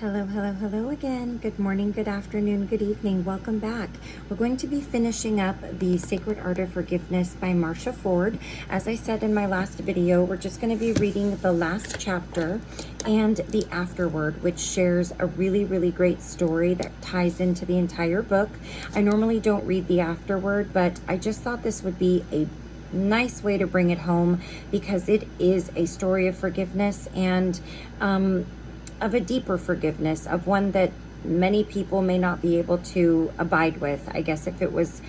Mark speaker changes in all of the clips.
Speaker 1: Hello, hello, hello again. Good morning, good afternoon, good evening. Welcome back. We're going to be finishing up The Sacred Art of Forgiveness by Marcia Ford. As I said in my last video, we're just going to be reading the last chapter and the afterword, which shares a really, really great story that ties into the entire book. I normally don't read the afterword, but I just thought this would be a nice way to bring it home because it is a story of forgiveness and of a deeper forgiveness, of one that many people may not be able to abide with, I guess, if it was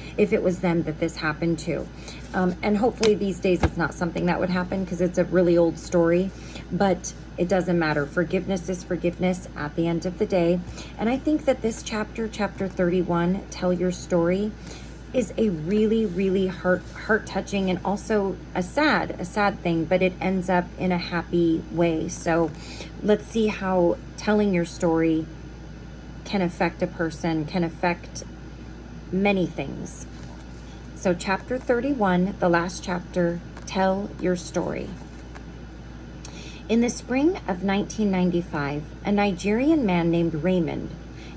Speaker 1: them that this happened to. And hopefully these days it's not something that would happen because it's a really old story, but it doesn't matter. Forgiveness is forgiveness at the end of the day. And I think that this chapter 31, Tell Your Story, is a really, really heart-touching and also a sad thing, but it ends up in a happy way. So let's see how telling your story can affect a person, can affect many things. So chapter 31, the last chapter, Tell Your Story. In the spring of 1995, a Nigerian man named Raymond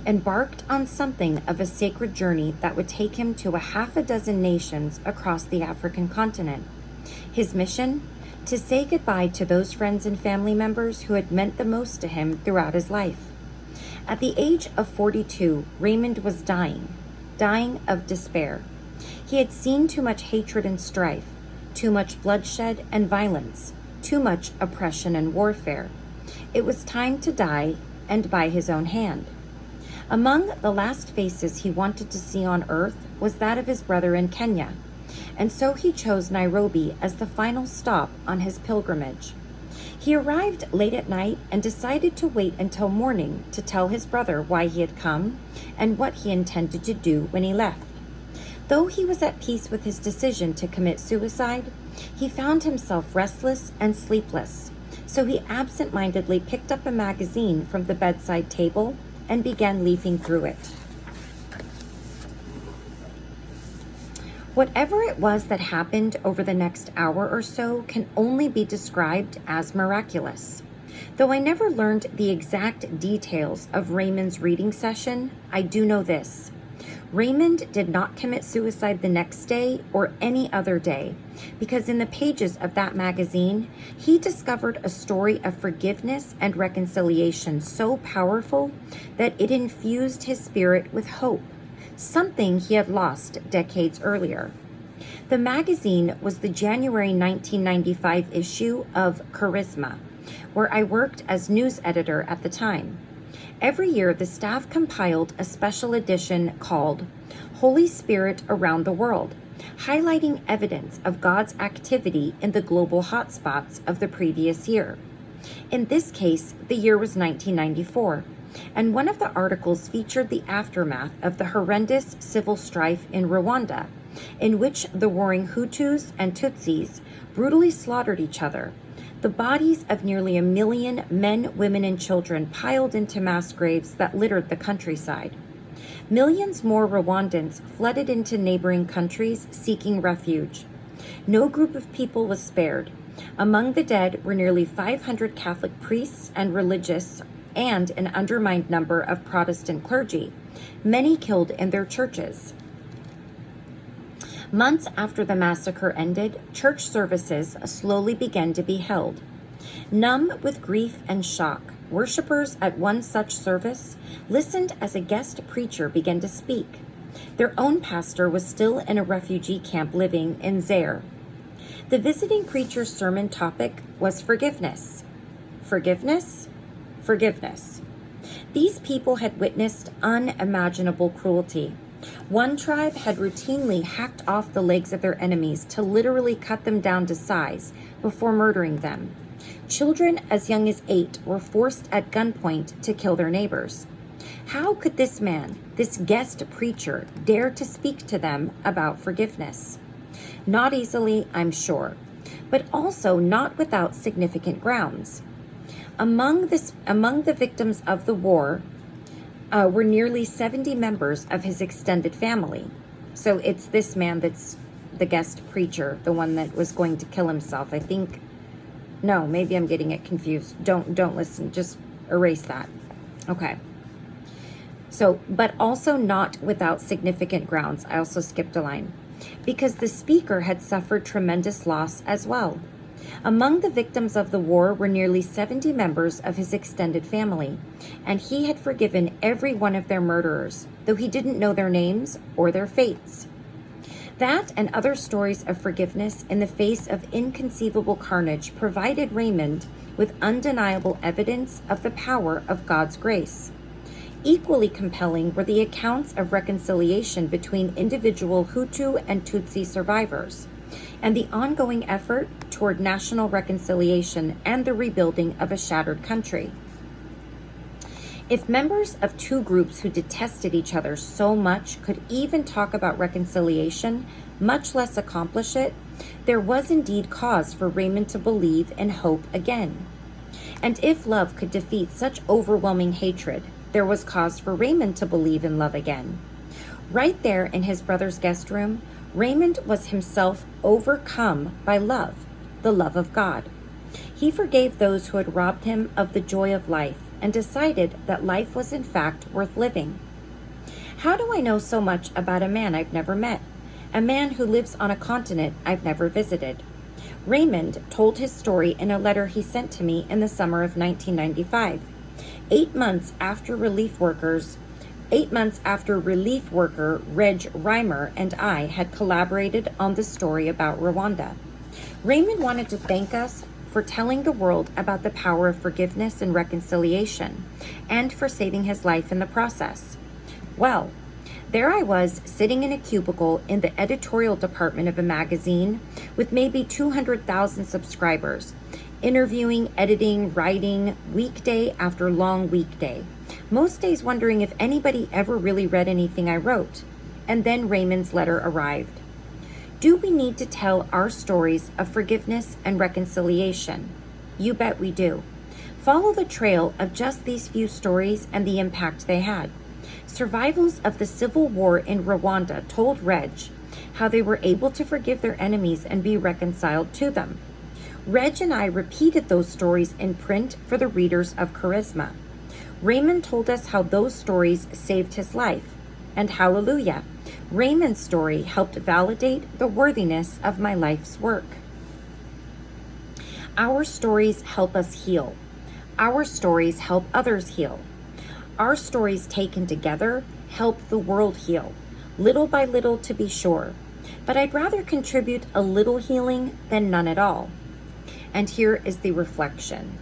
Speaker 1: embarked on something of a sacred journey that would take him to a half a dozen nations across the African continent. His mission? To say goodbye to those friends and family members who had meant the most to him throughout his life. At the age of 42, Raymond was dying of despair. He had seen too much hatred and strife, too much bloodshed and violence, too much oppression and warfare. It was time to die, and by his own hand. Among the last faces he wanted to see on earth was that of his brother in Kenya, and so he chose Nairobi as the final stop on his pilgrimage. He arrived late at night and decided to wait until morning to tell his brother why he had come and what he intended to do when he left. Though he was at peace with his decision to commit suicide, he found himself restless and sleepless, so he absent-mindedly picked up a magazine from the bedside table and began leafing through it. Whatever it was that happened over the next hour or so can only be described as miraculous. Though I never learned the exact details of Raymond's reading session, I do know this. Raymond did not commit suicide the next day or any other day, because in the pages of that magazine, he discovered a story of forgiveness and reconciliation so powerful that it infused his spirit with hope, something he had lost decades earlier. The magazine was the January 1995 issue of Charisma, where I worked as news editor at the time. Every year, the staff compiled a special edition called Holy Spirit Around the World, highlighting evidence of God's activity in the global hotspots of the previous year. In this case, the year was 1994, and one of the articles featured the aftermath of the horrendous civil strife in Rwanda, in which the warring Hutus and Tutsis brutally slaughtered each other. The bodies of nearly 1 million men, women, and children piled into mass graves that littered the countryside. Millions more Rwandans flooded into neighboring countries seeking refuge. No group of people was spared. Among the dead were nearly 500 Catholic priests and religious, and an undermined number of Protestant clergy, many killed in their churches. Months after the massacre ended, church services slowly began to be held. Numb with grief and shock, worshipers at one such service listened as a guest preacher began to speak. Their own pastor was still in a refugee camp living in Zaire. The visiting preacher's sermon topic was forgiveness. Forgiveness? Forgiveness. These people had witnessed unimaginable cruelty. One tribe had routinely hacked off the legs of their enemies to literally cut them down to size before murdering them. Children as young as 8 were forced at gunpoint to kill their neighbors. How could this man, this guest preacher, dare to speak to them about forgiveness? Not easily, I'm sure, but also not without significant grounds. Among the victims of the war were nearly 70 members of his extended family. So it's this man that's the guest preacher, the one that was going to kill himself. I think, no, maybe I'm getting it confused. Don't listen, just erase that. Okay. So, but also not without significant grounds. I also skipped a line. Because the speaker had suffered tremendous loss as well. Among the victims of the war were nearly 70 members of his extended family, and he had forgiven every one of their murderers, though he didn't know their names or their fates. That and other stories of forgiveness in the face of inconceivable carnage provided Raymond with undeniable evidence of the power of God's grace. Equally compelling were the accounts of reconciliation between individual Hutu and Tutsi survivors, and the ongoing effort toward national reconciliation and the rebuilding of a shattered country. If members of two groups who detested each other so much could even talk about reconciliation, much less accomplish it, there was indeed cause for Raymond to believe and hope again. And if love could defeat such overwhelming hatred, there was cause for Raymond to believe in love again. Right there in his brother's guest room, Raymond was himself overcome by love, the love of God. He forgave those who had robbed him of the joy of life and decided that life was in fact worth living. How do I know so much about a man I've never met? A man who lives on a continent I've never visited. Raymond told his story in a letter he sent to me in the summer of 1995. 8 months after relief worker Reg Reimer and I had collaborated on the story about Rwanda. Raymond wanted to thank us for telling the world about the power of forgiveness and reconciliation, and for saving his life in the process. Well, there I was, sitting in a cubicle in the editorial department of a magazine with maybe 200,000 subscribers, interviewing, editing, writing, weekday after long weekday. Most days wondering if anybody ever really read anything I wrote. And then Raymond's letter arrived. Do we need to tell our stories of forgiveness and reconciliation? You bet we do. Follow the trail of just these few stories and the impact they had. Survivors of the civil war in Rwanda told Reg how they were able to forgive their enemies and be reconciled to them. Reg and I repeated those stories in print for the readers of Charisma. Raymond told us how those stories saved his life. And hallelujah, Raymond's story helped validate the worthiness of my life's work. Our stories help us heal. Our stories help others heal. Our stories taken together help the world heal, little by little to be sure. But I'd rather contribute a little healing than none at all. And here is the reflection.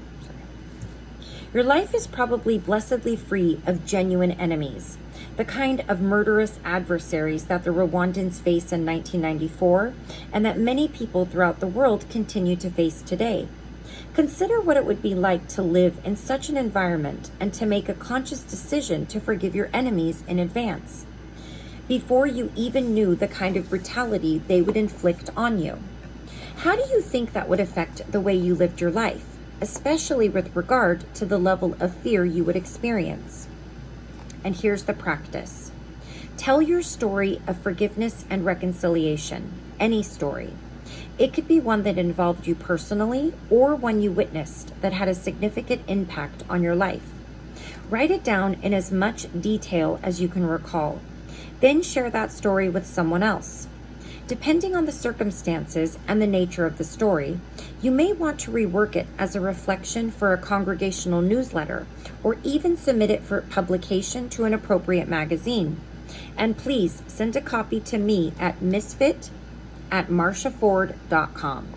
Speaker 1: Your life is probably blessedly free of genuine enemies, the kind of murderous adversaries that the Rwandans faced in 1994 and that many people throughout the world continue to face today. Consider what it would be like to live in such an environment and to make a conscious decision to forgive your enemies in advance, before you even knew the kind of brutality they would inflict on you. How do you think that would affect the way you lived your life, especially with regard to the level of fear you would experience? And here's the practice. Tell your story of forgiveness and reconciliation, any story. It could be one that involved you personally or one you witnessed that had a significant impact on your life. Write it down in as much detail as you can recall. Then share that story with someone else. Depending on the circumstances and the nature of the story, you may want to rework it as a reflection for a congregational newsletter or even submit it for publication to an appropriate magazine. And please send a copy to me at misfit@marciaford.com.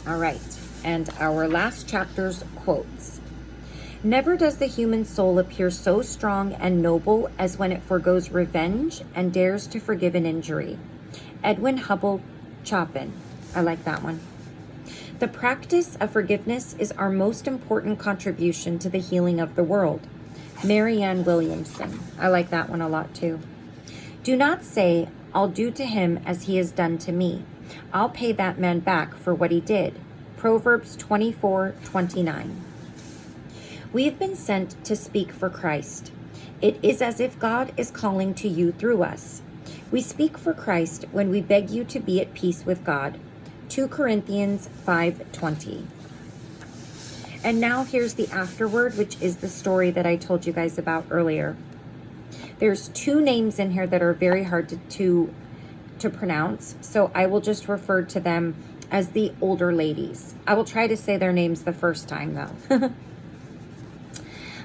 Speaker 1: All right, and our last chapter's quotes. Never does the human soul appear so strong and noble as when it forgoes revenge and dares to forgive an injury. Edwin Hubble Chopin. I like that one. The practice of forgiveness is our most important contribution to the healing of the world. Marianne Williamson. I like that one a lot too. Do not say, I'll do to him as he has done to me. I'll pay that man back for what he did. Proverbs 24:29. We have been sent to speak for Christ. It is as if God is calling to you through us. We speak for Christ when we beg you to be at peace with God. 2 Corinthians 5:20. And now here's the afterword, which is the story that I told you guys about earlier. There's two names in here that are very hard to pronounce, so I will just refer to them as the older ladies. I will try to say their names the first time, though.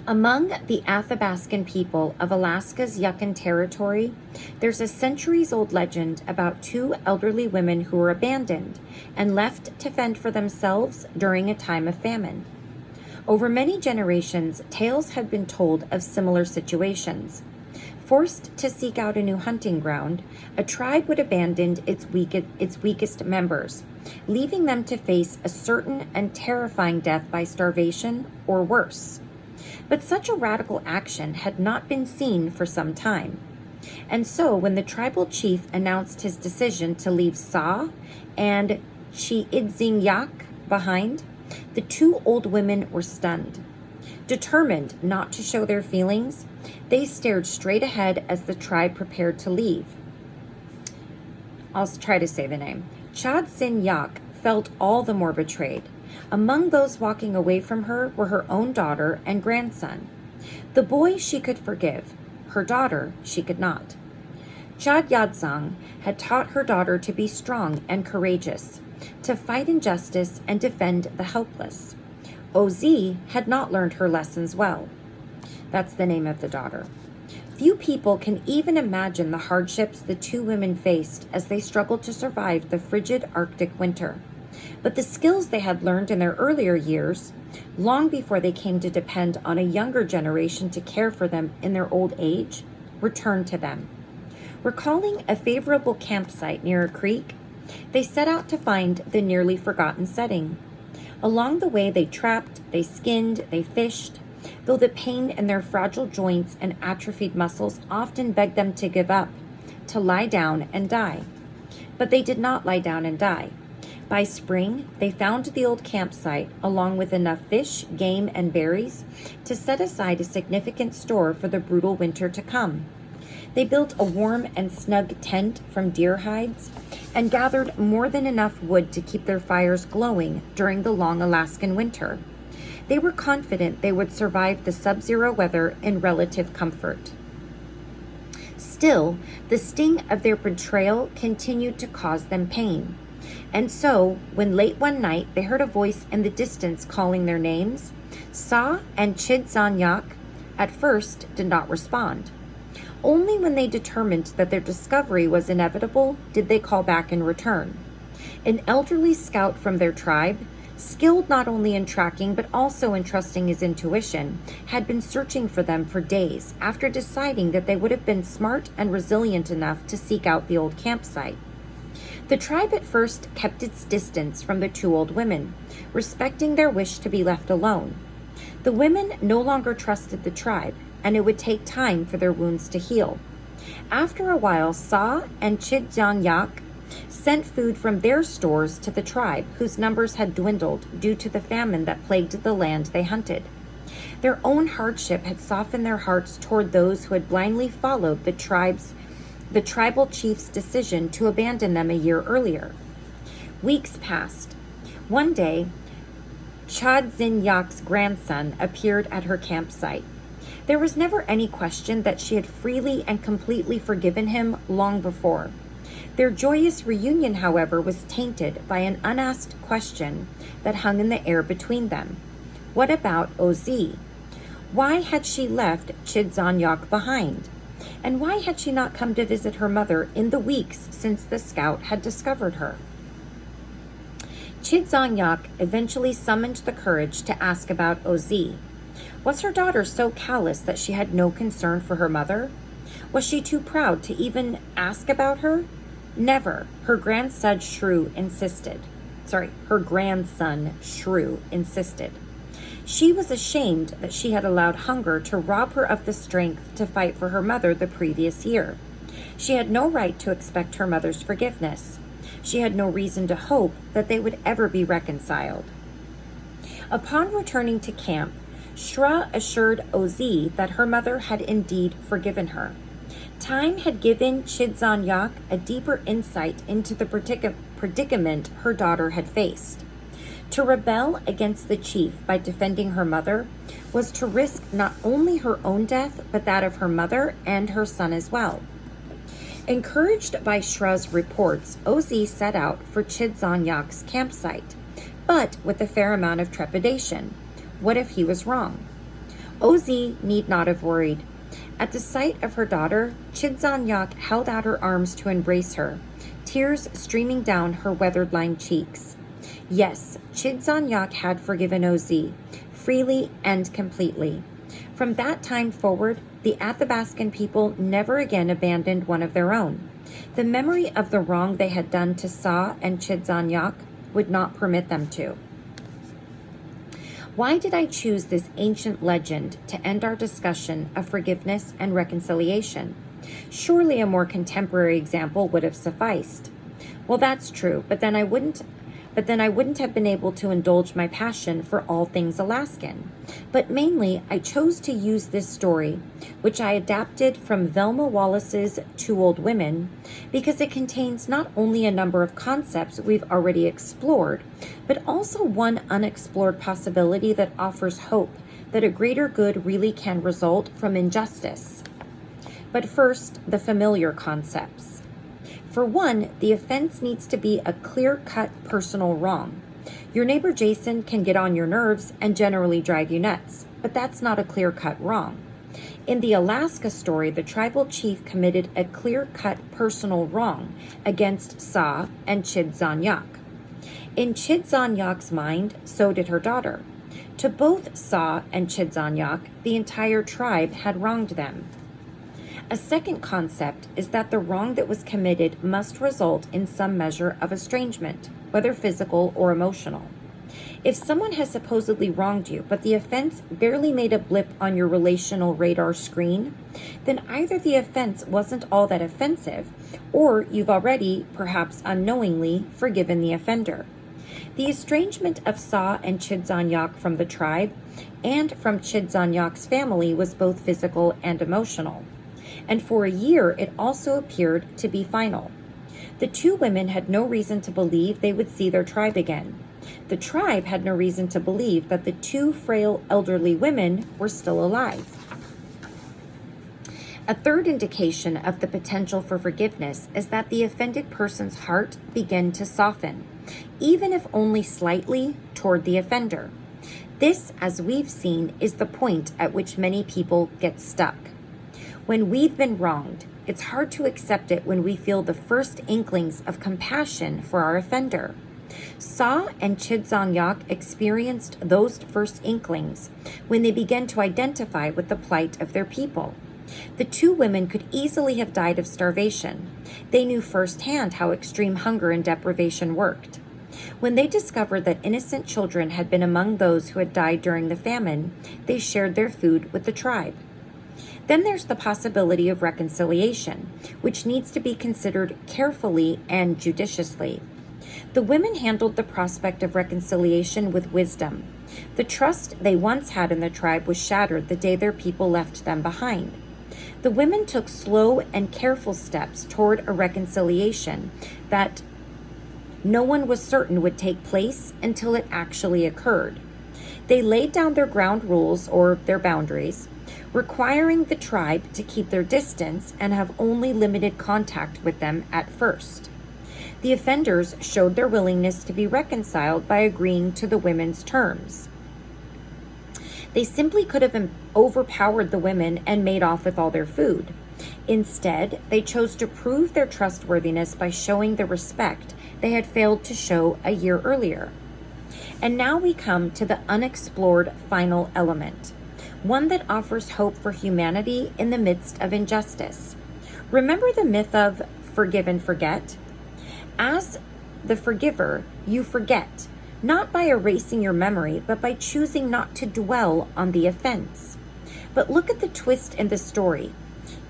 Speaker 1: Among the Athabascan people of Alaska's Yukon Territory, there's a centuries-old legend about two elderly women who were abandoned and left to fend for themselves during a time of famine. Over many generations, tales have been told of similar situations. Forced to seek out a new hunting ground, a tribe would abandon its weakest members, leaving them to face a certain and terrifying death by starvation or worse. But such a radical action had not been seen for some time. And so when the tribal chief announced his decision to leave Sa and ch.31 behind, the two old women were stunned. Determined not to show their feelings, they stared straight ahead as the tribe prepared to leave. I'll try to say the name. ch.31 felt all the more betrayed. Among those walking away from her were her own daughter and grandson. The boy she could forgive, her daughter she could not. ch.31 had taught her daughter to be strong and courageous, to fight injustice and defend the helpless. Oz had not learned her lessons well. That's the name of the daughter. Few people can even imagine the hardships the two women faced as they struggled to survive the frigid Arctic winter. But the skills they had learned in their earlier years, long before they came to depend on a younger generation to care for them in their old age, returned to them. Recalling a favorable campsite near a creek, they set out to find the nearly forgotten setting. Along the way, they trapped, they skinned, they fished, though the pain in their fragile joints and atrophied muscles often begged them to give up, to lie down and die. But they did not lie down and die. By spring, they found the old campsite along with enough fish, game, and berries to set aside a significant store for the brutal winter to come. They built a warm and snug tent from deer hides and gathered more than enough wood to keep their fires glowing during the long Alaskan winter. They were confident they would survive the sub-zero weather in relative comfort. Still, the sting of their betrayal continued to cause them pain. And so, when late one night they heard a voice in the distance calling their names, Sa and ch.31 at first did not respond. Only when they determined that their discovery was inevitable did they call back in return. An elderly scout from their tribe, skilled not only in tracking but also in trusting his intuition, had been searching for them for days after deciding that they would have been smart and resilient enough to seek out the old campsite. The tribe at first kept its distance from the two old women, respecting their wish to be left alone. The women no longer trusted the tribe, and it would take time for their wounds to heal. After a while, Sa and ch.31 sent food from their stores to the tribe, whose numbers had dwindled due to the famine that plagued the land they hunted. Their own hardship had softened their hearts toward those who had blindly followed the tribal chief's decision to abandon them a year earlier. Weeks passed. One day, ch.31's grandson appeared at her campsite. There was never any question that she had freely and completely forgiven him long before. Their joyous reunion, however, was tainted by an unasked question that hung in the air between them. What about Oz? Why had she left ch.31 behind? And why had she not come to visit her mother in the weeks since the scout had discovered her? ch.31 eventually summoned the courage to ask about Oz. Was her daughter so callous that she had no concern for her mother? Was she too proud to even ask about her? Never. Her grandson Shrew insisted. She was ashamed that she had allowed hunger to rob her of the strength to fight for her mother the previous year. She had no right to expect her mother's forgiveness. She had no reason to hope that they would ever be reconciled. Upon returning to camp, Shra assured Oz that her mother had indeed forgiven her. Time had given ch.31 a deeper insight into the predicament her daughter had faced. To rebel against the chief by defending her mother was to risk not only her own death, but that of her mother and her son as well. Encouraged by Shra's reports, Ozi set out for Chizanyak's campsite, but with a fair amount of trepidation. What if he was wrong? Ozi need not have worried. At the sight of her daughter, Chizanyak held out her arms to embrace her, tears streaming down her weathered-lined cheeks. Yes, Chizanyak had forgiven Ozi, freely and completely. From that time forward, the Athabascan people never again abandoned one of their own. The memory of the wrong they had done to Sa and Chizanyak would not permit them to. Why did I choose this ancient legend to end our discussion of forgiveness and reconciliation? Surely a more contemporary example would have sufficed. Well, that's true, but then I wouldn't have been able to indulge my passion for all things Alaskan. But mainly, I chose to use this story, which I adapted from Velma Wallace's Two Old Women, because it contains not only a number of concepts we've already explored, but also one unexplored possibility that offers hope that a greater good really can result from injustice. But first, the familiar concepts. For one, the offense needs to be a clear-cut personal wrong. Your neighbor Jason can get on your nerves and generally drive you nuts, but that's not a clear-cut wrong. In the Alaska story, the tribal chief committed a clear-cut personal wrong against Sa and Chizanyak. In Chizanyak's mind, so did her daughter. To both Sa and Chizanyak, the entire tribe had wronged them. A second concept is that the wrong that was committed must result in some measure of estrangement, whether physical or emotional. If someone has supposedly wronged you, but the offense barely made a blip on your relational radar screen, then either the offense wasn't all that offensive, or you've already, perhaps unknowingly, forgiven the offender. The estrangement of Sa and Chizanyak from the tribe and from Chizanyak's family was both physical and emotional. And for a year, it also appeared to be final. The two women had no reason to believe they would see their tribe again. The tribe had no reason to believe that the two frail elderly women were still alive. A third indication of the potential for forgiveness is that the offended person's heart began to soften, even if only slightly, toward the offender. This, as we've seen, is the point at which many people get stuck. When we've been wronged, it's hard to accept it when we feel the first inklings of compassion for our offender. Sa and Chizanyak experienced those first inklings when they began to identify with the plight of their people. The two women could easily have died of starvation. They knew firsthand how extreme hunger and deprivation worked. When they discovered that innocent children had been among those who had died during the famine, they shared their food with the tribe. Then there's the possibility of reconciliation, which needs to be considered carefully and judiciously. The women handled the prospect of reconciliation with wisdom. The trust they once had in the tribe was shattered the day their people left them behind. The women took slow and careful steps toward a reconciliation that no one was certain would take place until it actually occurred. They laid down their ground rules, or their boundaries, requiring the tribe to keep their distance and have only limited contact with them at first. The offenders showed their willingness to be reconciled by agreeing to the women's terms. They simply could have overpowered the women and made off with all their food. Instead, they chose to prove their trustworthiness by showing the respect they had failed to show a year earlier. And now we come to the unexplored final element, one that offers hope for humanity in the midst of injustice. Remember the myth of forgive and forget? As the forgiver, you forget, not by erasing your memory, but by choosing not to dwell on the offense. But look at the twist in the story.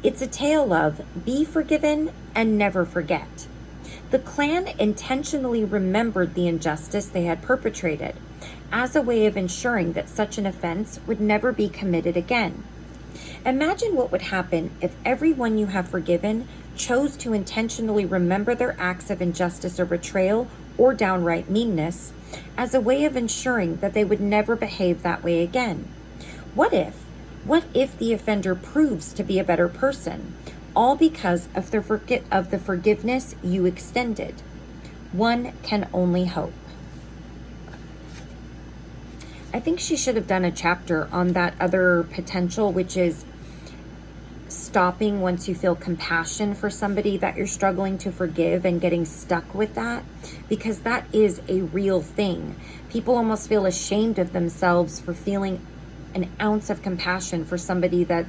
Speaker 1: It's a tale of be forgiven and never forget. The clan intentionally remembered the injustice they had perpetrated as a way of ensuring that such an offense would never be committed again. Imagine what would happen if everyone you have forgiven chose to intentionally remember their acts of injustice or betrayal or downright meanness as a way of ensuring that they would never behave that way again. What if the offender proves to be a better person, all because of the forgiveness you extended? One can only hope. I think she should have done a chapter on that other potential, which is stopping once you feel compassion for somebody that you're struggling to forgive and getting stuck with that, because that is a real thing. People almost feel ashamed of themselves for feeling an ounce of compassion for somebody that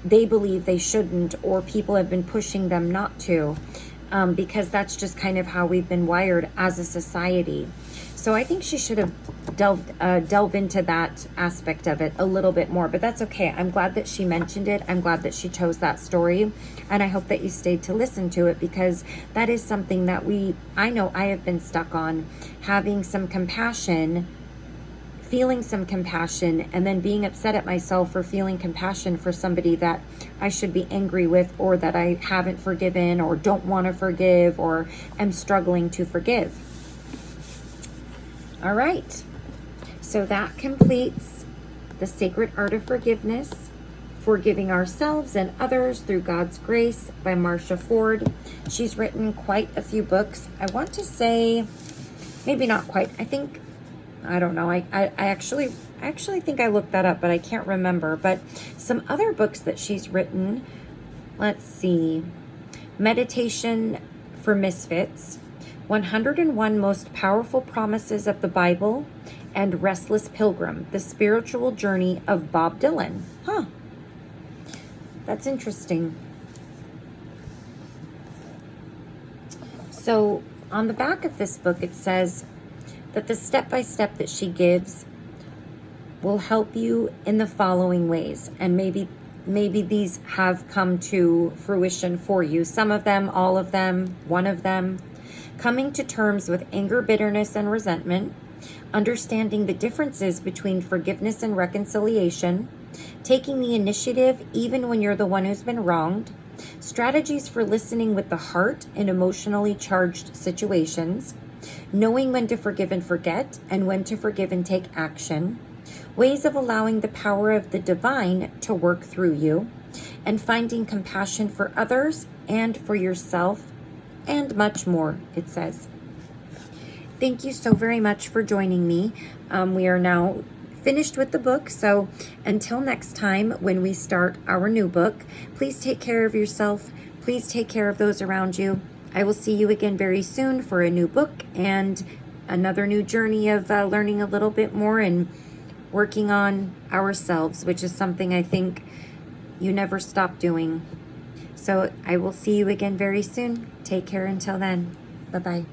Speaker 1: they believe they shouldn't, or people have been pushing them not to, because that's just kind of how we've been wired as a society. So I think she should have delve into that aspect of it a little bit more, but that's okay. I'm glad that she mentioned it. I'm glad that she chose that story, and I hope that you stayed to listen to it, because that is something that I know I have been stuck on, having some compassion, feeling some compassion, and then being upset at myself for feeling compassion for somebody that I should be angry with, or that I haven't forgiven, or don't want to forgive, or am struggling to forgive. All right, so that completes The Sacred Art of Forgiveness, Forgiving Ourselves and Others Through God's Grace by Marcia Ford. She's written quite a few books. I want to say, maybe not quite. I don't know. I actually think I looked that up, but I can't remember. But some other books that she's written, let's see. Meditation for Misfits, 101 Most Powerful Promises of the Bible, and Restless Pilgrim, The Spiritual Journey of Bob Dylan. Huh. That's interesting. So on the back of this book, it says that the step-by-step that she gives will help you in the following ways. And maybe these have come to fruition for you. Some of them, all of them, one of them. Coming to terms with anger, bitterness, and resentment, understanding the differences between forgiveness and reconciliation, taking the initiative even when you're the one who's been wronged, strategies for listening with the heart in emotionally charged situations, knowing when to forgive and forget, and when to forgive and take action, ways of allowing the power of the divine to work through you, and finding compassion for others and for yourself, and much more, it says. Thank you so very much for joining me. We are now finished with the book, so until next time when we start our new book, please take care of yourself. Please take care of those around you. I will see you again very soon for a new book and another new journey of learning a little bit more and working on ourselves, which is something I think you never stop doing. So I will see you again very soon. Take care until then. Bye-bye.